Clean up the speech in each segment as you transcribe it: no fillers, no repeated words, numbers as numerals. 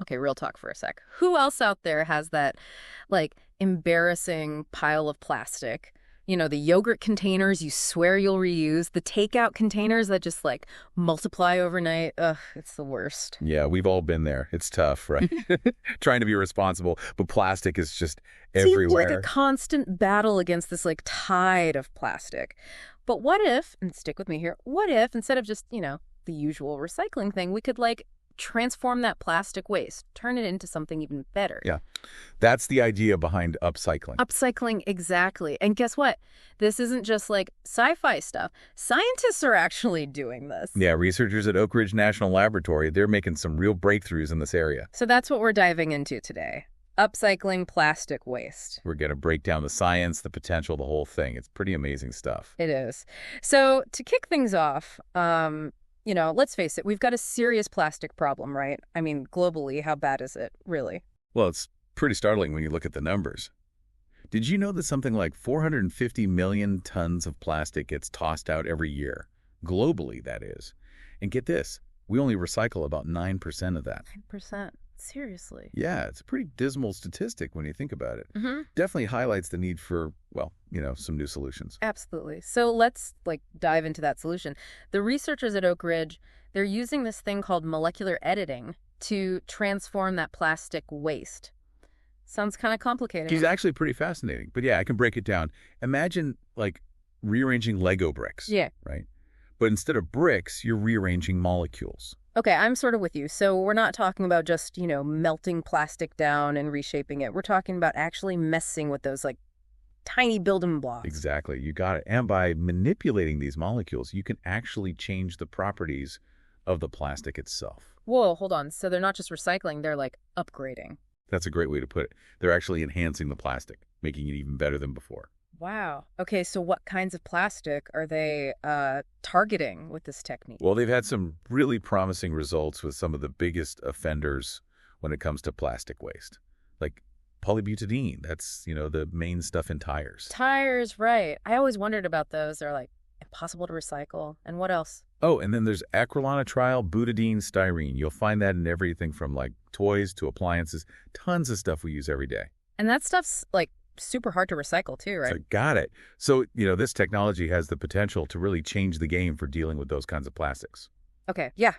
okay, real talk for a sec. Who else out there has that, like, embarrassing pile of plastic? You know, the yogurt containers you swear you'll reuse, the takeout containers that just, like, multiply overnight. Ugh, it's the worst. Yeah, we've all been there. It's tough, right? Trying to be responsible, but plastic is just Seems like a everywhere. constant battle against this, like, tide of plastic. But what if, and stick with me here, what if instead of just, the usual recycling thing, we could, like, transform that plastic waste, turn it into something even better? Yeah, that's the idea behind upcycling. Upcycling, exactly. And guess what? This isn't just like sci-fi stuff. Scientists are actually doing this. Yeah, researchers at Oak Ridge National Laboratory, they're making some real breakthroughs in this area. So that's what we're diving into today. Upcycling plastic waste. We're going to break down the science, the potential, the whole thing. It's pretty amazing stuff. It is. So to kick things off, let's face it, we've got a serious plastic problem, right? I mean, globally, how bad is it, really? Well, it's pretty startling when you look at the numbers. Did you know that something like 450 million tons of plastic gets tossed out every year? Globally, that is. And get this, we only recycle about 9% of that. 9%. Seriously. Yeah, it's a pretty dismal statistic when you think about it. Mm-hmm. Definitely highlights the need for, some new solutions. Absolutely. So let's dive into that solution. The researchers at Oak Ridge, they're using this thing called molecular editing to transform that plastic waste. Sounds kind of complicated. It's actually pretty fascinating. But yeah, I can break it down. Imagine rearranging Lego bricks. Yeah. Right? But instead of bricks, you're rearranging molecules. Okay, I'm sort of with you. So we're not talking about just, melting plastic down and reshaping it. We're talking about actually messing with those tiny building blocks. Exactly. You got it. And by manipulating these molecules, you can actually change the properties of the plastic itself. Whoa, hold on. So they're not just recycling, they're upgrading. That's a great way to put it. They're actually enhancing the plastic, making it even better than before. Wow. Okay, so what kinds of plastic are they targeting with this technique? Well, they've had some really promising results with some of the biggest offenders when it comes to plastic waste, like polybutadiene. That's, the main stuff in tires. Tires, right. I always wondered about those. They're impossible to recycle. And what else? Oh, and then there's acrylonitrile butadiene styrene. You'll find that in everything from toys to appliances, tons of stuff we use every day. And that stuff's super hard to recycle too, right? So got it. So, this technology has the potential to really change the game for dealing with those kinds of plastics. Okay, yeah.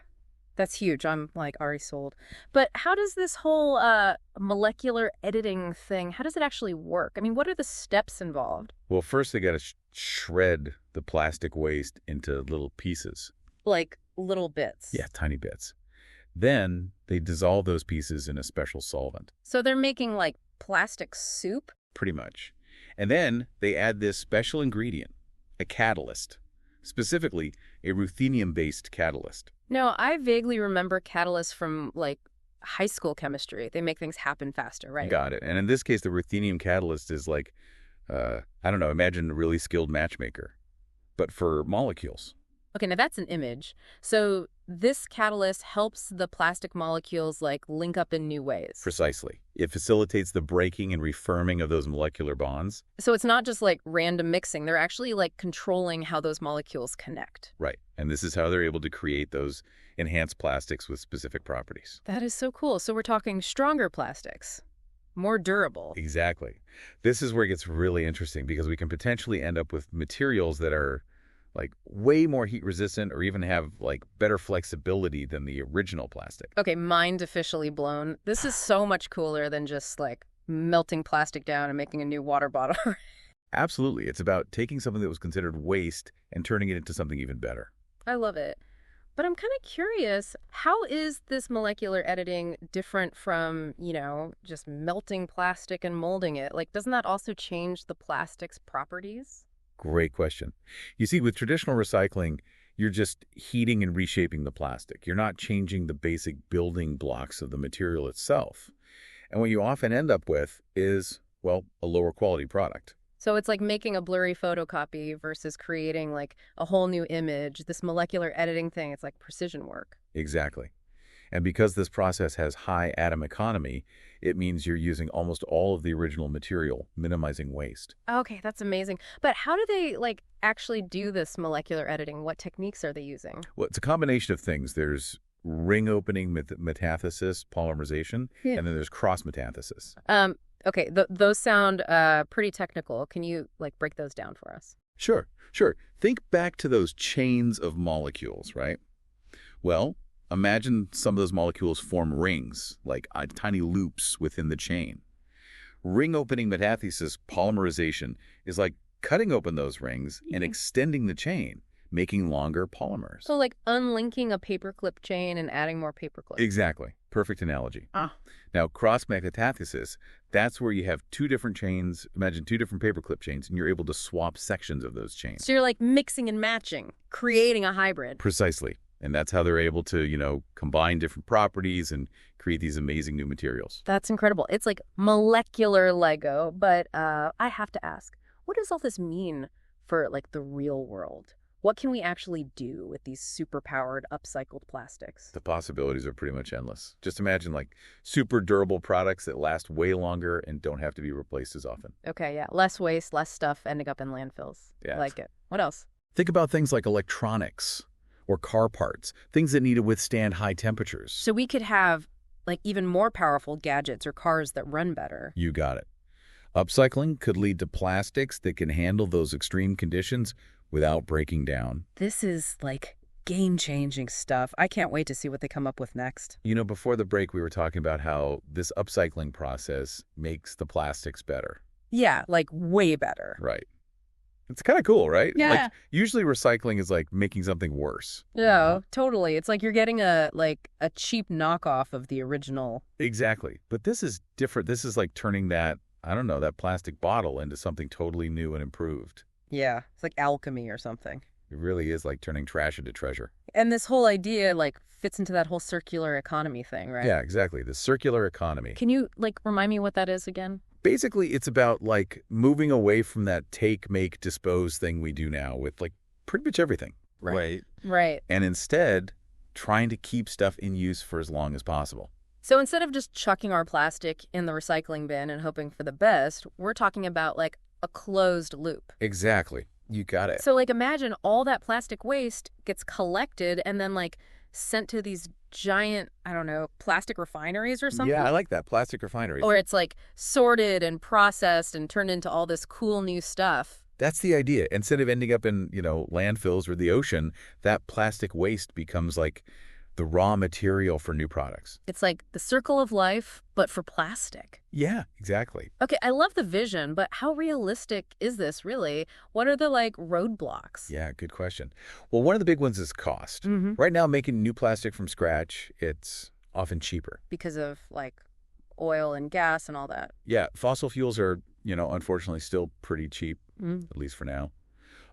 That's huge. I'm already sold. But how does this whole molecular editing thing, how does it actually work? I mean, what are the steps involved? Well, first they got to shred the plastic waste into little pieces. Like little bits? Yeah, tiny bits. Then they dissolve those pieces in a special solvent. So they're making plastic soup? Pretty much. And then they add this special ingredient, a catalyst, specifically a ruthenium-based catalyst. No, I vaguely remember catalysts from high school chemistry. They make things happen faster, right? Got it. And in this case, the ruthenium catalyst is imagine a really skilled matchmaker, but for molecules. Okay, now that's an image. So this catalyst helps the plastic molecules link up in new ways. Precisely. It facilitates the breaking and refirming of those molecular bonds. So it's not just random mixing. They're actually controlling how those molecules connect. Right. And this is how they're able to create those enhanced plastics with specific properties. That is so cool. So we're talking stronger plastics, more durable. Exactly. This is where it gets really interesting because we can potentially end up with materials that are way more heat resistant or even have better flexibility than the original plastic. Okay, mind officially blown. This is so much cooler than just melting plastic down and making a new water bottle. Absolutely. It's about taking something that was considered waste and turning it into something even better. I love it. But I'm kind of curious, how is this molecular editing different from, just melting plastic and molding it? Doesn't that also change the plastic's properties? Great question. You see, with traditional recycling, you're just heating and reshaping the plastic. You're not changing the basic building blocks of the material itself. And what you often end up with is, a lower quality product. So it's like making a blurry photocopy versus creating a whole new image. This molecular editing thing, it's precision work. Exactly. And because this process has high atom economy, it means you're using almost all of the original material, minimizing waste. Okay, that's amazing. But how do they actually do this molecular editing? What techniques are they using? Well, it's a combination of things. There's ring opening metathesis, polymerization, Yeah. and then there's cross metathesis. Okay, those sound pretty technical. Can you like break those down for us? Sure, sure. Think back to those chains of molecules, right? Well, imagine some of those molecules form rings, like tiny loops within the chain. Ring opening metathesis, polymerization, is like cutting open those rings and extending the chain, making longer polymers. So like unlinking a paperclip chain and adding more paperclips. Exactly. Perfect analogy. Ah. Now, cross metathesis, that's where you have two different chains, imagine two different paperclip chains, and you're able to swap sections of those chains. So you're like mixing and matching, creating a hybrid. Precisely. And that's how they're able to, combine different properties and create these amazing new materials. That's incredible. It's like molecular Lego, but I have to ask, what does all this mean for like the real world? What can we actually do with these super-powered upcycled plastics? The possibilities are pretty much endless. Just imagine like super durable products that last way longer and don't have to be replaced as often. Okay, yeah. Less waste, less stuff ending up in landfills. Yeah. I like it. What else? Think about things like electronics or car parts, things that need to withstand high temperatures. So we could have like even more powerful gadgets or cars that run better. You got it. Upcycling could lead to plastics that can handle those extreme conditions without breaking down. This is like game-changing stuff. I can't wait to see what they come up with next. Before the break, we were talking about how this upcycling process makes the plastics better. Yeah, like way better. Right. It's kind of cool, right? Yeah. Like, usually recycling is like making something worse. Yeah, totally. It's like you're getting a cheap knockoff of the original. Exactly. But this is different. This is like turning that plastic bottle into something totally new and improved. Yeah, it's like alchemy or something. It really is like turning trash into treasure. And this whole idea like fits into that whole circular economy thing, right? Yeah, exactly. The circular economy. Can you like remind me what that is again? Basically, it's about like moving away from that take, make, dispose thing we do now with like pretty much everything. Right. And instead, trying to keep stuff in use for as long as possible. So instead of just chucking our plastic in the recycling bin and hoping for the best, we're talking about like a closed loop. Exactly. You got it. So like imagine all that plastic waste gets collected and then like sent to these giant, I don't know, plastic refineries or something. Yeah, I like that. Plastic refineries. Or it's like sorted and processed and turned into all this cool new stuff. That's the idea. Instead of ending up in, landfills or the ocean, that plastic waste becomes like the raw material for new products. It's like the circle of life, but for plastic. Yeah, exactly. Okay, I love the vision, but how realistic is this really? What are the like roadblocks? Yeah, good question. Well, one of the big ones is cost. Mm-hmm. Right now, making new plastic from scratch, it's often cheaper. Because of like oil and gas and all that. Yeah, fossil fuels are, unfortunately still pretty cheap, at least for now.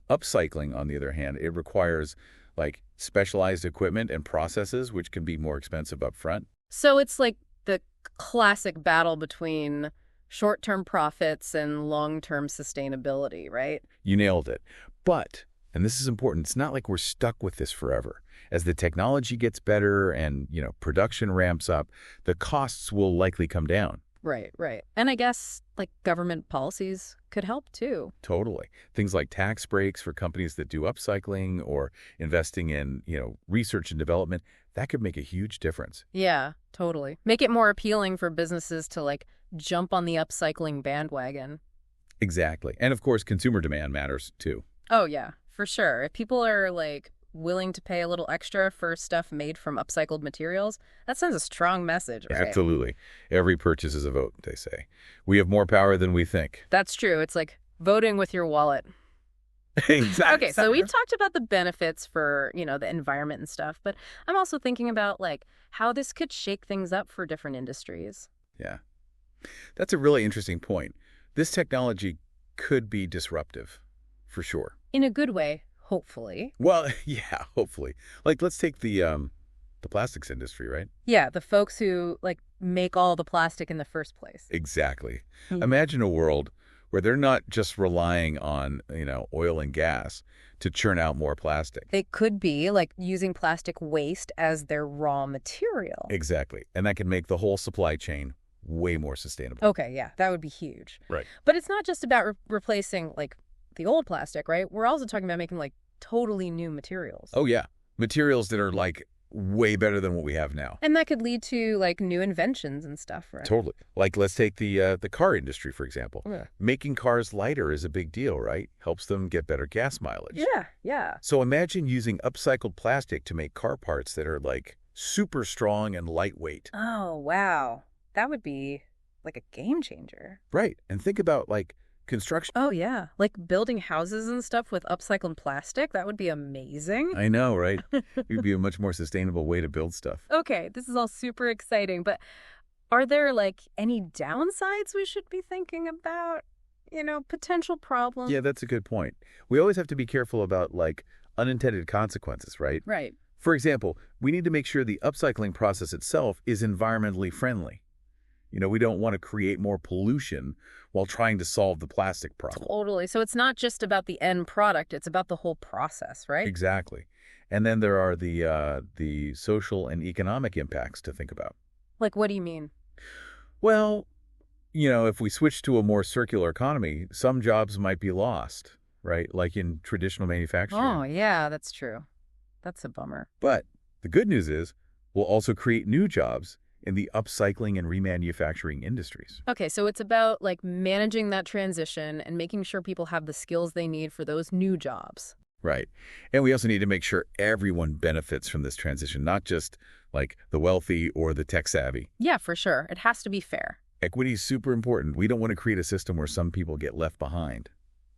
Upcycling, on the other hand, it requires like specialized equipment and processes, which can be more expensive up front. So it's like the classic battle between short-term profits and long-term sustainability, right? You nailed it. But, and this is important, it's not like we're stuck with this forever. As the technology gets better and, production ramps up, the costs will likely come down. Right. And I guess like government policies could help too. Totally. Things like tax breaks for companies that do upcycling or investing in, research and development, that could make a huge difference. Yeah, totally. Make it more appealing for businesses to like jump on the upcycling bandwagon. Exactly. And of course, consumer demand matters too. Oh, yeah, for sure. If people are like willing to pay a little extra for stuff made from upcycled materials, that sends a strong message, right? Absolutely. Every purchase is a vote, they say. We have more power than we think. That's true. It's like voting with your wallet. Exactly. Okay, so we've talked about the benefits for, the environment and stuff, but I'm also thinking about like how this could shake things up for different industries. Yeah. That's a really interesting point. This technology could be disruptive, for sure. In a good way, hopefully. Well, yeah, hopefully. Like, let's take the plastics industry, right? Yeah, the folks who like make all the plastic in the first place. Exactly. Imagine a world where they're not just relying on, oil and gas to churn out more plastic. They could be like using plastic waste as their raw material. Exactly. And that can make the whole supply chain way more sustainable. Okay, yeah, that would be huge. Right. But it's not just about replacing like the old plastic, right? We're also talking about making like totally new materials. Oh, yeah. Materials that are like way better than what we have now. And that could lead to like new inventions and stuff, right? Totally. Like, let's take the car industry, for example. Yeah. Making cars lighter is a big deal, right? Helps them get better gas mileage. Yeah. So imagine using upcycled plastic to make car parts that are like super strong and lightweight. Oh, wow. That would be like a game changer. Right. And think about like construction. Oh, yeah. Like building houses and stuff with upcycled plastic. That would be amazing. I know, right? It would be a much more sustainable way to build stuff. Okay, this is all super exciting, but are there like any downsides we should be thinking about? Potential problems? Yeah, that's a good point. We always have to be careful about like unintended consequences, right? Right. For example, we need to make sure the upcycling process itself is environmentally friendly. We don't want to create more pollution while trying to solve the plastic problem. Totally. So it's not just about the end product, it's about the whole process, right? Exactly. And then there are the social and economic impacts to think about. Like, what do you mean? Well, if we switch to a more circular economy, some jobs might be lost, right? Like in traditional manufacturing. Oh, yeah, that's true. That's a bummer. But the good news is we'll also create new jobs in the upcycling and remanufacturing industries. Okay, so it's about like managing that transition and making sure people have the skills they need for those new jobs. Right. And we also need to make sure everyone benefits from this transition, not just like the wealthy or the tech savvy. Yeah, for sure. It has to be fair. Equity is super important. We don't want to create a system where some people get left behind.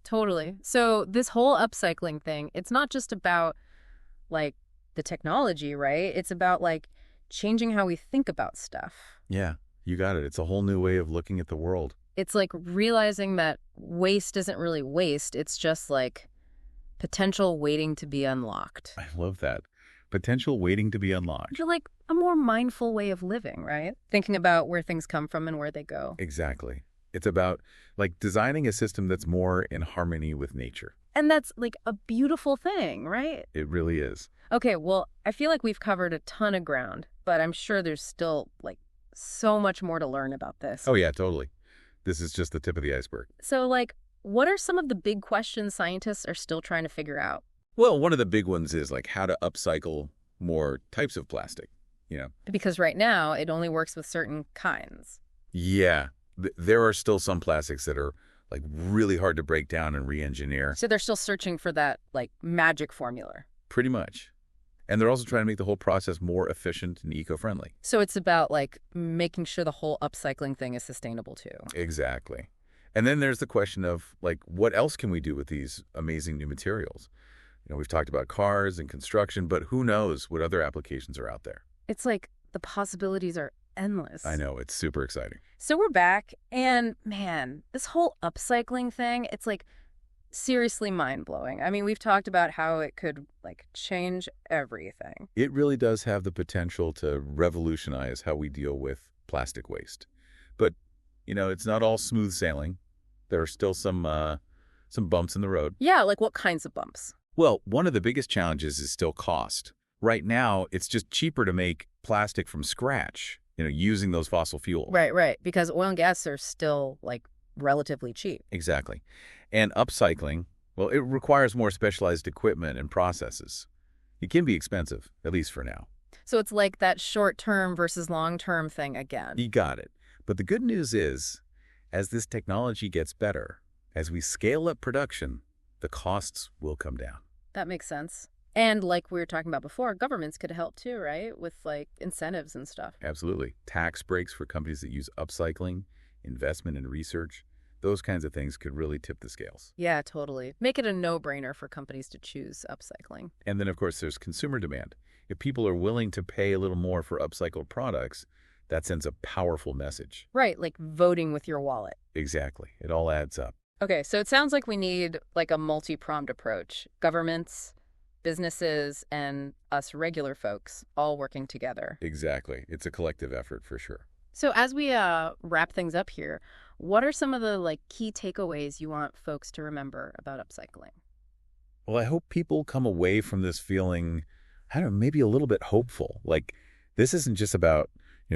Totally. So this whole upcycling thing, it's not just about like the technology, right? It's about like changing how we think about stuff. Yeah, you got it. It's a whole new way of looking at the world. It's like realizing that waste isn't really waste. It's just like potential waiting to be unlocked. I love that. Potential waiting to be unlocked. You're like a more mindful way of living, right? Thinking about where things come from and where they go. Exactly. It's about like designing a system that's more in harmony with nature. And that's like a beautiful thing, right? It really is. Okay, well, I feel like we've covered a ton of ground, but I'm sure there's still like so much more to learn about this. Oh, yeah, totally. This is just the tip of the iceberg. So like, what are some of the big questions scientists are still trying to figure out? Well, one of the big ones is like how to upcycle more types of plastic, Because right now, it only works with certain kinds. Yeah, there are still some plastics that are like really hard to break down and re-engineer. So they're still searching for that like magic formula. Pretty much. And they're also trying to make the whole process more efficient and eco-friendly. So it's about like making sure the whole upcycling thing is sustainable too. Exactly. And then there's the question of like, what else can we do with these amazing new materials? We've talked about cars and construction, but who knows what other applications are out there? It's like the possibilities are endless. I know, it's super exciting. So we're back, and man, this whole upcycling thing, it's like seriously mind-blowing. I mean, we've talked about how it could like change everything. It really does have the potential to revolutionize how we deal with plastic waste. But, it's not all smooth sailing. There are still some bumps in the road. Yeah, like what kinds of bumps? Well, one of the biggest challenges is still cost. Right now, it's just cheaper to make plastic from scratch, using those fossil fuels. Right, because oil and gas are still like relatively cheap. Exactly. And upcycling, well, it requires more specialized equipment and processes. It can be expensive, at least for now. So it's like that short-term versus long-term thing again. You got it. But the good news is, as this technology gets better, as we scale up production, the costs will come down. That makes sense. And like we were talking about before, governments could help too, right? With like incentives and stuff. Absolutely. Tax breaks for companies that use upcycling, investment in research, those kinds of things could really tip the scales. Yeah, totally. Make it a no-brainer for companies to choose upcycling. And then, of course, there's consumer demand. If people are willing to pay a little more for upcycled products, that sends a powerful message. Right, like voting with your wallet. Exactly. It all adds up. Okay, so it sounds like we need like a multi-pronged approach. Governments, businesses, and us regular folks all working together. Exactly. It's a collective effort for sure. So as we wrap things up here, what are some of the like key takeaways you want folks to remember about upcycling? Well, I hope people come away from this feeling, I don't know, maybe a little bit hopeful. Like this isn't just about,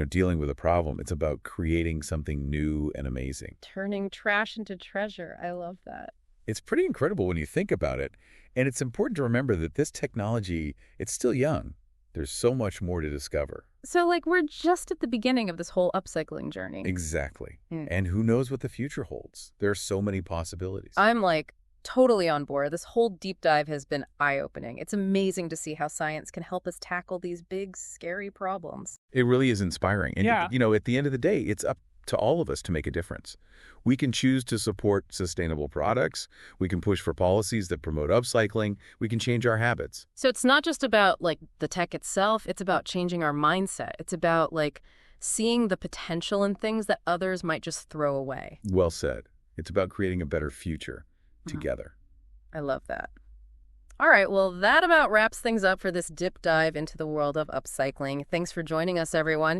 dealing with a problem. It's about creating something new and amazing. Turning trash into treasure. I love that. It's pretty incredible when you think about it. And it's important to remember that this technology, it's still young. There's so much more to discover. So, like, we're just at the beginning of this whole upcycling journey. Exactly. Mm. And who knows what the future holds? There are so many possibilities. I'm, like, totally on board. This whole deep dive has been eye-opening. It's amazing to see how science can help us tackle these big, scary problems. It really is inspiring. And, Yeah. at the end of the day, it's up to all of us to make a difference. We can choose to support sustainable products. We can push for policies that promote upcycling. We can change our habits. So it's not just about, like, the tech itself. It's about changing our mindset. It's about, like, seeing the potential in things that others might just throw away. Well said. It's about creating a better future together. I love that. All right, well, that about wraps things up for this dip dive into the world of upcycling. Thanks for joining us, everyone.